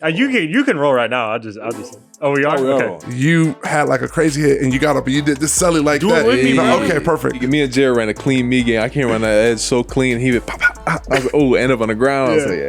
You can roll right now. I'll just. Oh, we are. Okay. You had like a crazy hit and you got up and you did this celly like Do that. it with me, bro. Okay, perfect. Me and Jared ran a clean me game. I can't run that edge so clean. He would pop, pop, pop. I was like, end up on the ground. I was like,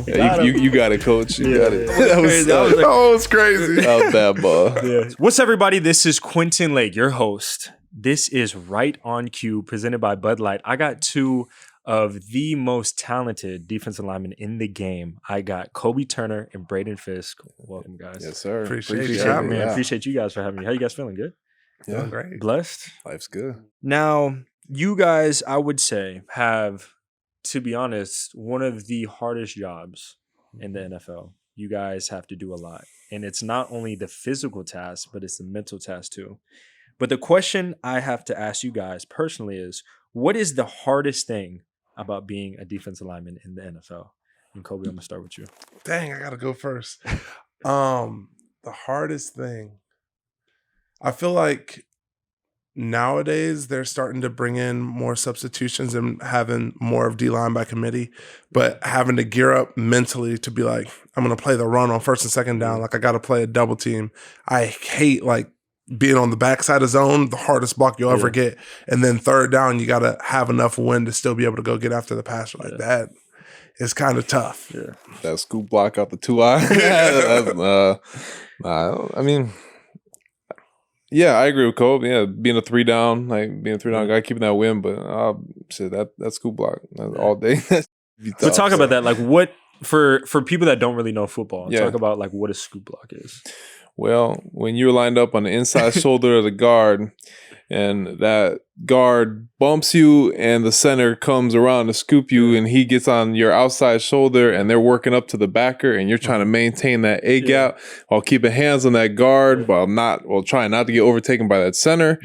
yeah, you got it, coach. You got it. That was crazy. That was bad ball. Yeah. What's everybody? This is Quentin Lake, your host. This is Right on Cue, presented by Bud Light. I got two of the most talented defensive linemen in the game. I got Kobie Turner and Braden Fiske. Welcome, guys. Yes, sir. Appreciate Appreciate you. it, man. Appreciate you guys for having me. How you guys feeling? Good? Yeah, Great. Blessed? life's good. Now, you guys, I would say, have, to be honest, one of the hardest jobs in the NFL. You guys have to do a lot. And it's not only the physical task, but it's the mental task too. But the question I have to ask you guys personally is, what is the hardest thing about being a defensive lineman in the NFL? And Kobie, I'm going to start with you. Dang, I got to go first. The hardest thing. I feel like nowadays they're starting to bring in more substitutions and having more of D-line by committee, but having to gear up mentally to be like, I'm going to play the run on first and second down. Like I got to play a double team. I hate like being on the backside of zone, the hardest block you'll ever get. And then third down, you got to have enough wind to still be able to go get after the passer like that. It's kind of tough. Yeah, that scoop block out the 2-eye. I mean, yeah, I agree with Kobe. Yeah, being a 3-down, guy, keeping that win. But shit, that scoop block all day. So talk about that. Like, what for people that don't really know football? Yeah. Talk about like what a scoop block is. Well, when you're lined up on the inside shoulder of the guard and that guard bumps you and the center comes around to scoop you and he gets on your outside shoulder and they're working up to the backer and you're trying to maintain that A gap while keeping hands on that guard while trying not to get overtaken by that center.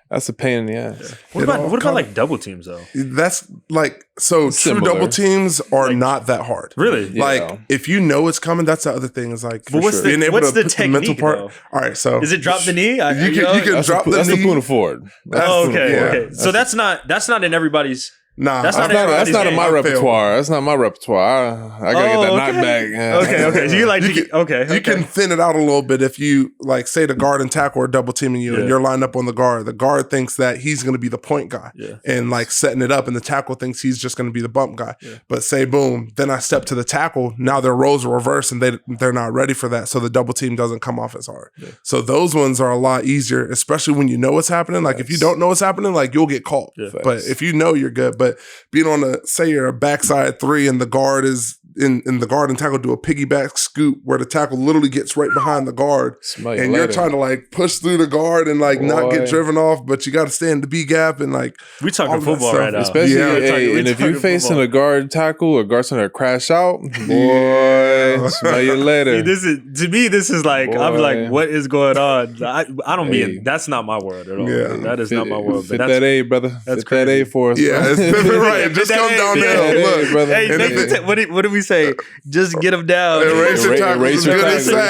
That's a pain in the ass. What about like double teams though? That's like, so Similar. true double teams are not that hard. Really? Like if you know it's coming, that's the other thing is like, But what's being able what's to the put technique, the mental part. though? All right, so Is it drop the knee? you can drop the knee. That's the Puna Ford. Okay. So that's not in everybody's. Nah, That's not That's not in my game. repertoire. That's not my repertoire. I gotta get that knockback. Yeah. Okay. So you like you can thin it out a little bit if you like say the guard and tackle are double teaming you and you're lined up on the guard. The guard thinks that he's going to be the point guy and like setting it up, and the tackle thinks he's just going to be the bump guy. But say boom, then I step to the tackle. Now their roles are reversed and they're not ready for that, so the double team doesn't come off as hard. So those ones are a lot easier, especially when you know what's happening. Like if you don't know what's happening, like you'll get caught. But if you know, you're good. But being on say you're a backside 3 and the guard is in the guard and tackle do a piggyback scoop where the tackle literally gets right behind the guard and you're trying to like push through the guard and like not get driven off, but you got to stay in the B gap and like we talking football right now. Especially and if you're facing a guard tackle or guard center crash out, smell you later. See, this is like I'm like, what is going on? I don't mean that's not my world at all. Yeah. That is not my world. Fit that A, brother. That's Fit that A for us. Yeah, it's right. Just come down there. Look, brother. Hey, what did we say? Just get them down. Erase your tackles.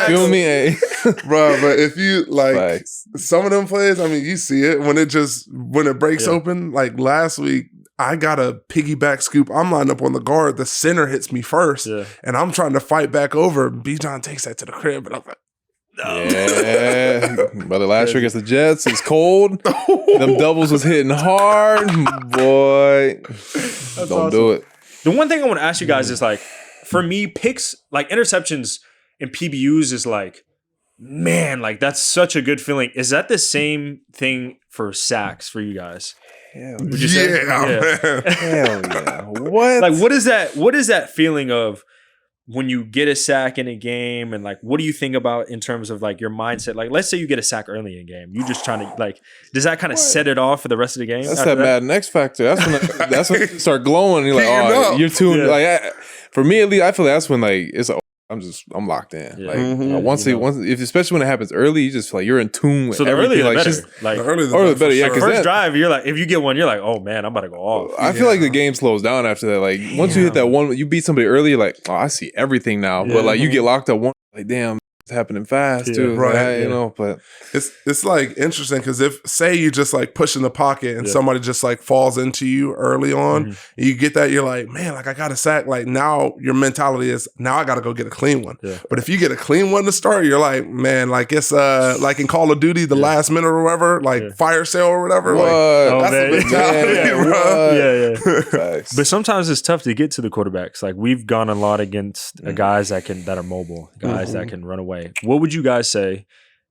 Feel me, bro. But if you like some of them plays, I mean, you see it when it breaks open. Like last week, I got a piggyback scoop. I'm lined up on the guard. The center hits me first, and I'm trying to fight back over. B-John takes that to the crib, and I'm like, yeah, brother. Last year against the Jets, it's cold. Them doubles was hitting hard, boy. Don't do it. The one thing I want to ask you guys is like, for me, picks like interceptions and PBUs is like, man, like that's such a good feeling. Is that the same thing for sacks for you guys? Would you say? Man. Hell yeah. What? Like, what is that feeling of when you get a sack in a game, and like, what do you think about in terms of like your mindset? Like, let's say you get a sack early in a game, you just trying to like, does that kind of set it off for the rest of the game? That's that Madden X factor. That's when you start glowing. You're like, you're tuned. Like, for me at least, I feel like that's when like it's. I'm locked in. Like once, especially when it happens early, you just feel like you're in tune with. So the everything. earlier the Like better. Like the earlier the better. Yeah, because first drive, you're like, if you get one, you're like, oh man, I'm about to go off. I feel like the game slows down after that. Like once you hit that one, you beat somebody early, you're like, oh, I see everything now. But like you get locked up one, like damn, happening fast too. Right. You know, but it's like interesting because if say you just like push in the pocket and somebody just like falls into you early on, and you get that, you're like, man, like I got a sack. Like now your mentality is now I got to go get a clean one. Yeah. But if you get a clean one to start, you're like, man, like it's like in Call of Duty, the last minute or whatever, like fire sale or whatever. What? Like, that's the mentality, bro. Yeah. But sometimes it's tough to get to the quarterbacks. Like we've gone a lot against guys that are mobile, guys that can run away. What would you guys say?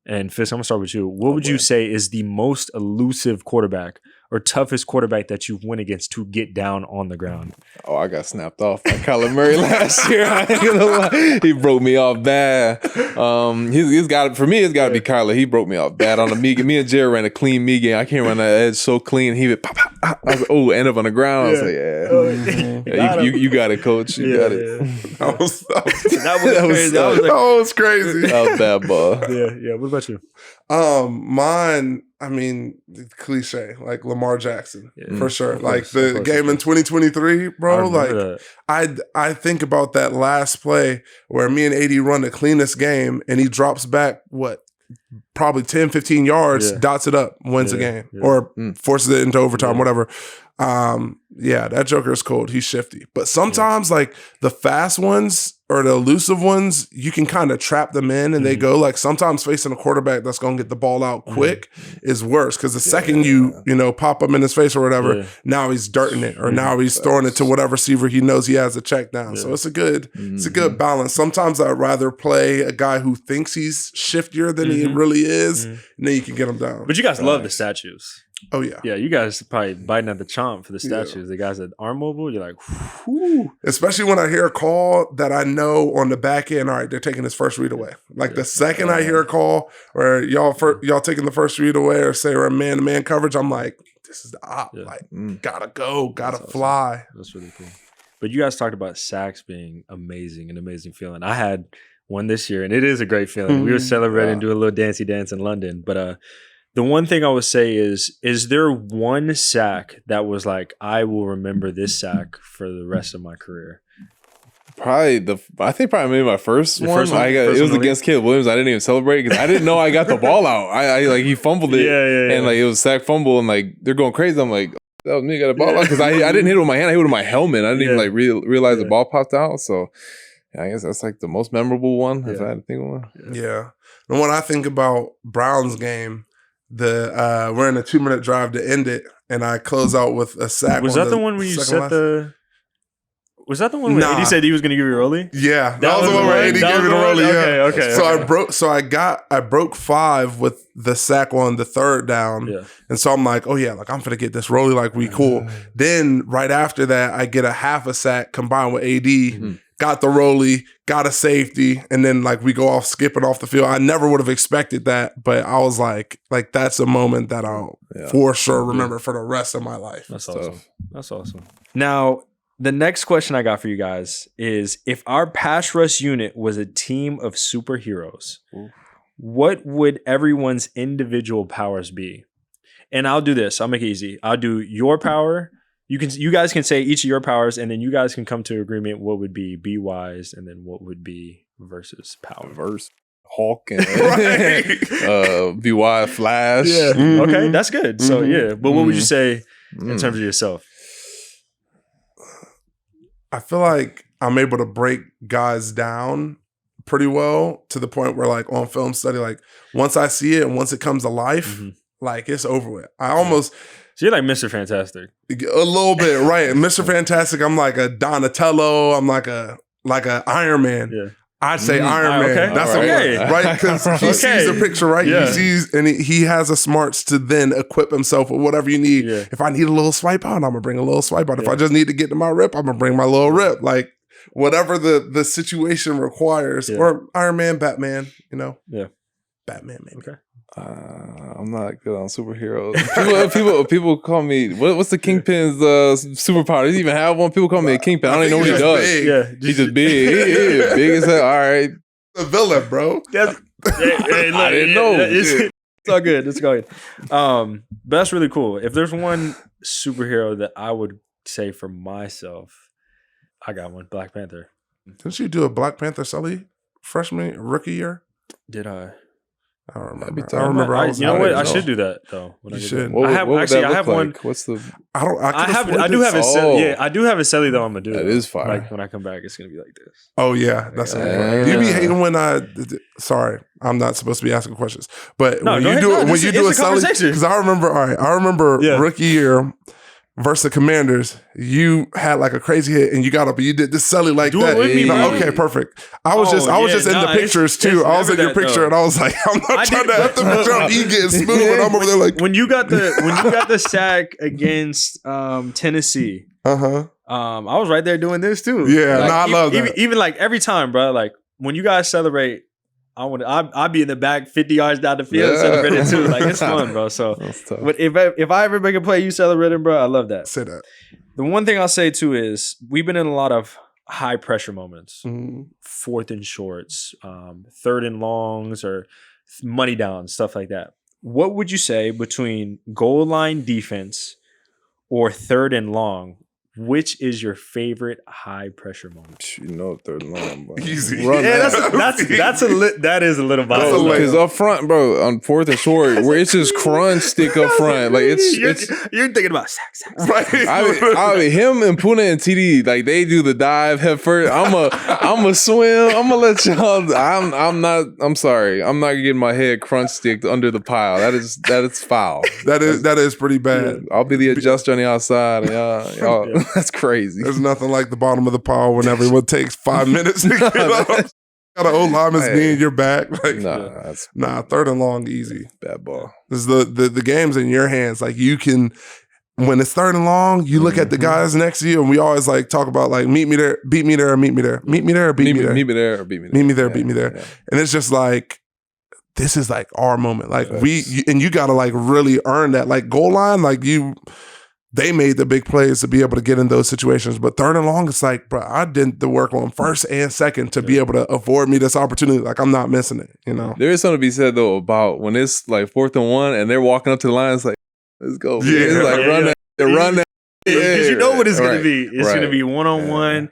And Fisk, I'm gonna start with you. What would you say is the most elusive quarterback or toughest quarterback that you've went against to get down on the ground? Oh, I got snapped off by Kyler Murray last year. I ain't gonna lie. He broke me off bad. He's got for me. It's got to be Kyler. He broke me off bad on the me. Me and Jared ran a clean me game. I can't run that edge so clean. He would pop, pop. I was like, oh, end up on the ground. I was like, you got it, coach. You got it. That was crazy. That was crazy. That was bad ball. Yeah. What about you? Mine, I mean, cliche, like Lamar Jackson, for sure. Like the game in 2023, bro. Like I think about that last play where me and AD run the cleanest game and he drops back, probably 10, 15 yards, dots it up, wins the game, or forces it into overtime, whatever. That Joker is cold. He's shifty. But sometimes like the fast ones or the elusive ones, you can kind of trap them in and they go. Like sometimes facing a quarterback that's going to get the ball out quick is worse because the second you pop him in his face or whatever, now he's dirting it or now he's throwing it to whatever receiver he knows he has a check down. So it's a good balance. Sometimes I'd rather play a guy who thinks he's shiftier than he really is, and then you can get him down. But you guys love the statues. Oh, yeah. Yeah, you guys probably biting at the chomp for the statues. Yeah. The guys that are mobile, you're like, whoo. Especially when I hear a call that I know on the back end, all right, they're taking his first read away. Like the second I hear a call where y'all taking the first read away or say we're man-to-man coverage, I'm like, this is the op. Yeah. Like, gotta go, gotta fly. That's really cool. But you guys talked about sacks being amazing, an amazing feeling. I had one this year, and it is a great feeling. We were celebrating, doing a little dancey dance in London, but the one thing I would say is there one sack that was like, I will remember this sack for the rest of my career? Probably maybe my first one. It was against Caleb Williams. I didn't even celebrate because I didn't know I got the ball out. I like he fumbled it, and like it was sack fumble, and like they're going crazy. I'm like, that was me got a ball out because I didn't hit it with my hand. I hit it with my helmet. I didn't even like realize the ball popped out. So I guess that's like the most memorable one if I had to think of one. Yeah, and when I think about Brown's game. We're in a 2-minute drive to end it, and I close out with a sack. Was that the one where you set the? Was that the one where AD said he was going to give you a rollie? Yeah, that was the one where AD gave me the rollie. Yeah. Okay. So I broke 5 with the sack on the third down, and so I'm like, oh yeah, like I'm gonna get this rollie, like we cool. Then right after that, I get a half a sack combined with AD. Got the rollie, got a safety, and then like we go off skipping off the field. I never would have expected that, but I was like that's a moment that I'll for sure remember for the rest of my life. That's awesome. That's awesome. Now, the next question I got for you guys is, if our pass rush unit was a team of superheroes, what would everyone's individual powers be? And I'll do this. I'll make it easy. I'll do your power. You guys can say each of your powers, and then you guys can come to agreement what would be wise, and then what would be versus power. Versus Hulk and BY Flash. Yeah. Okay, that's good. So but what would you say in terms of yourself? I feel like I'm able to break guys down pretty well to the point where like on film study, like once I see it and once it comes to life, like it's over with. I almost... So you're like Mr. Fantastic. A little bit, right. Mr. Fantastic, I'm like a Donatello. I'm like a Iron Man. Yeah. I'd say Iron Man. Okay. That's right? Because he sees the picture, right? Yeah. He sees, and he has the smarts to then equip himself with whatever you need. Yeah. If I need a little swipe out, I'm going to bring a little swipe out. If I just need to get to my rip, I'm going to bring my little rip. Like, whatever the situation requires. Or Iron Man, Batman, Yeah. Batman, maybe. Okay. I'm not good on superheroes. People call me what's the Kingpin's superpower? Does he even have one? People call me a Kingpin. I don't even know what he does. Big. Yeah, he's just big. He's big as hell. All right, the villain, bro. Hey, I didn't know. It's all good. It's all good. But that's really cool. If there's one superhero that I would say for myself, I got one. Black Panther. Didn't you do a Black Panther Sully rookie year? Did I? I don't remember. That'd be I remember. I, was you know out what? there. I should do that though. When You I get should. back. What, I have what would actually. that I look have like? one. What's the? I don't. I, I have. afford I do this. have a Oh. yeah. I do have a celly though. I'm gonna do. That though. is fire. Like when I come back, it's gonna be like this. Oh yeah, that's Yeah. it. You be hating when I. Sorry, I'm not supposed to be asking questions, but No, when go you ahead. do No, it, when this you is- do a it's a selling, conversation. because I remember. All right, I remember Yeah. rookie year versus the Commanders. You had like a crazy hit, and you got up and you did this selly like Do it that. with me, No, bro. okay, perfect. I was just in the pictures too. I was in your picture, and I was like, I'm not I trying did- to have the picture of E getting smooth, and I'm over there like, when you got the sack against Tennessee. uh-huh. I was right there doing this too. Yeah, Like, no, I love that. Even like every time, bro. Like when you guys celebrate, I'd be in the back 50 yards down the field Yeah. celebrating too. Like it's fun, bro. So That's tough. but if I ever make a play, you celebrating, bro. I love that. Say that. The one thing I'll say too is we've been in a lot of high pressure moments, Mhm. 4th and shorts, 3rd and longs, or money down, stuff like that. What would you say between goal line defense or 3rd and long? Which is your favorite high pressure moment? You know, 3rd and long, bro. Easy. Run Yeah, that. that is a little That's a biased. layup. Because up front, bro, on 4th and short, where it's just crunch stick up front, like You're thinking about sack. Right. I mean, him and Puna and TD, like they do the dive head first. I'm a swim. I'm gonna let y'all. I'm sorry. I'm not getting my head crunch sticked under the pile. That is foul. that is pretty bad. I'll be the adjuster on the outside. And y'all that's crazy. There's nothing like the bottom of the pile when everyone takes 5 minutes to get up. Got an old lineman's knee in your back. Like, That's 3rd and long, easy. bad ball. This is the game's in your hands. Like you can, when it's 3rd and long, you look at the guys next to you, and we always like talk about like meet me there, beat me there, or meet me there, meet me there, or beat me there, Meet me there or beat me there. meet me there, Yeah, beat me there. yeah. And it's just like, this is like our moment. Like you got to like really earn that. Like goal line, like they made the big plays to be able to get in those situations. But 3rd and long, it's like, bro, I did the work on 1st and 2nd to be able to afford me this opportunity. Like I'm not missing it, you know? There is something to be said though about when it's like 4th and 1 and they're walking up to the line. It's like, let's go. Yeah. It's like run that. Because you know what it's going Right, to be. It's going to right. be one-on-one,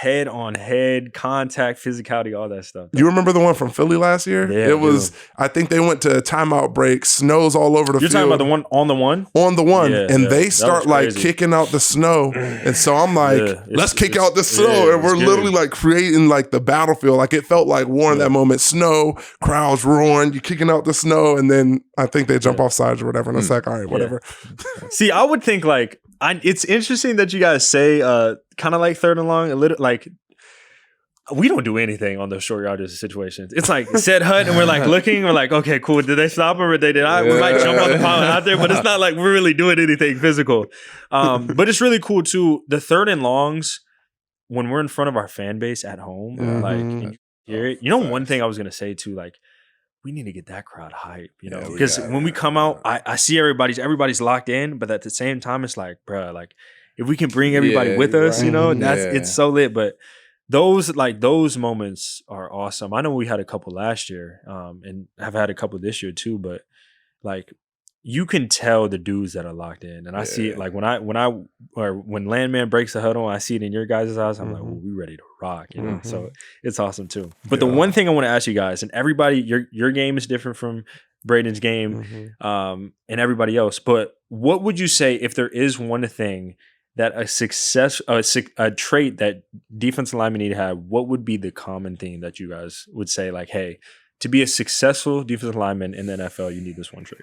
head-on-head, contact, physicality, all that stuff. You remember the one from Philly last year? Yeah, it was, I think they went to a timeout break, snows all over the You're field. talking about the one on the one? On the one. Yeah, and yeah. they That start was like crazy. kicking out the snow. And so I'm like, Yeah, let's kick it's- out the snow. yeah, and we're it's literally good. like creating like the battlefield. Like it felt like war in that moment. Snow, crowds roaring, you kicking out the snow. And then I think they jump off sides or whatever. And it's like, all right, whatever. See, I would think like, it's interesting that you guys say kind of like 3rd and long, a little like, we don't do anything on those short yardage situations. It's like set hut and we're like looking, we're like, okay, cool. Did they stop him or they did not? We might jump on the pile out there, but it's not like we're really doing anything physical. But it's really cool too. The 3rd and longs, when we're in front of our fan base at home, like and you hear it. You know, one thing I was gonna say too, like, we need to get that crowd hype, you know, because when we come out, I see everybody's locked in, but at the same time, it's like, bro, like if we can bring everybody with us, right. you know, that's Yeah. it's so lit. But those moments are awesome. I know we had a couple last year, and have had a couple this year too. But like, you can tell the dudes that are locked in, and I see it like when Landman breaks the huddle, I see it in your guys' eyes. I'm like, well, we ready to rock, you know. So it's awesome too. But the one thing I want to ask you guys, and everybody, your game is different from Braden's game, and everybody else. But what would you say if there is one thing that a trait that defensive linemen need to have? What would be the common thing that you guys would say? Like, hey, to be a successful defensive lineman in the NFL, you need this one trait.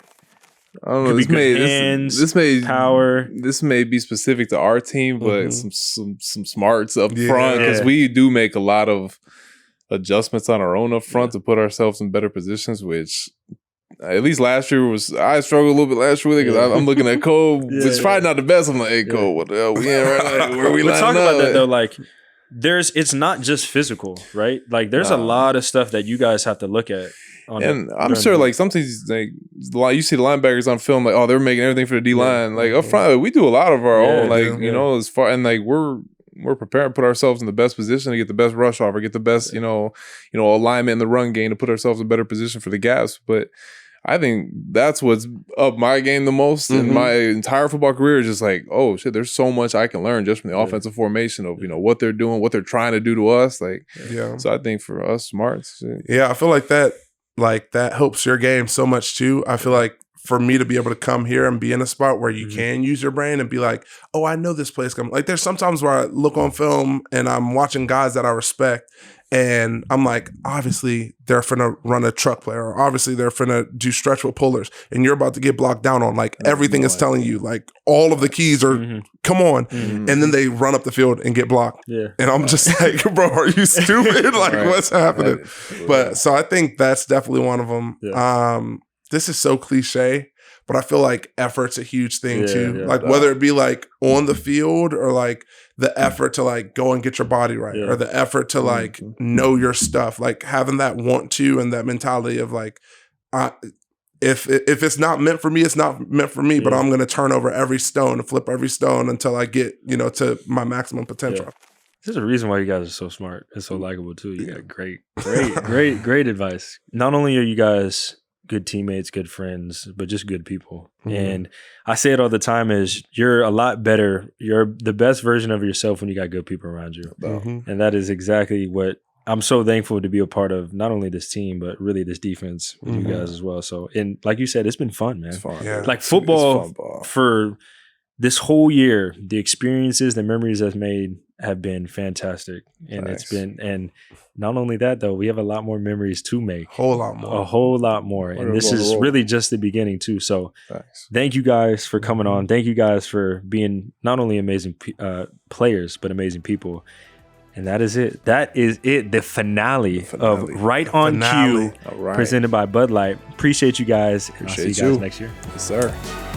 I don't know. Could be This may, good hands, this may power. This may be specific to our team, but some smarts up front because Yeah. we do make a lot of adjustments on our own up front to put ourselves in better positions. Which at least last year I struggled a little bit last year with it because I'm looking at Cole. It's probably not the best. I'm like, hey Cole, what the hell we in right now? Where we We're lining talking up? about that though. Like, it's not just physical, right? Like, there's a lot of stuff that you guys have to look at. And I'm sure, like, sometimes, like, you see the linebackers on film, like, oh, they're making everything for the D line. Like, up front, like, we do a lot of our own, like, you know, as far, and like, we're prepared to put ourselves in the best position to get the best rush off or get the best, you know, alignment in the run game to put ourselves in a better position for the gaps. But I think that's what's up my game the most in my entire football career is just like, oh shit, there's so much I can learn just from the offensive formation of, what they're doing, what they're trying to do to us. Like, so I think for us smarts. Yeah, I feel like that helps your game so much too. I feel like for me to be able to come here and be in a spot where you can use your brain and be like, oh, I know this play's coming. Like there's sometimes where I look on film and I'm watching guys that I respect and I'm like, obviously they're finna run a truck play or obviously they're finna do stretch with pullers and you're about to get blocked down on. Like everything is telling you, like all of the keys are, come on. And then they run up the field and get blocked. Yeah. And I'm just like, bro, are you stupid? Like what's happening? But so I think that's definitely one of them. Yeah. This is so cliche, but I feel like effort's a huge thing too. Yeah, like whether it be like on the field or like the effort to like go and get your body right or the effort to like know your stuff, like having that want to and that mentality of like, if it's not meant for me, it's not meant for me, but I'm going to turn over every stone and flip every stone until I get, to my maximum potential. Yeah. There's a reason why you guys are so smart and so likable too. You got great advice. Not only are you guys good teammates, good friends, but just good people. And I say it all the time is you're a lot better. You're the best version of yourself when you got good people around you. And that is exactly what I'm so thankful to be a part of, not only this team, but really this defense with you guys as well. So, and like you said, it's been fun, man. It's fun. Yeah. Like football for this whole year, the experiences, the memories I've made have been fantastic. And it's been, and not only that though, we have a lot more memories to make. A whole lot more. And this is really just the beginning too. So thank you guys for coming on. Thank you guys for being not only amazing players, but amazing people. And that is it. That is it. The finale of Right on Cue, presented by Bud Light. Appreciate you guys. And I'll see you guys next year. Yes, sir.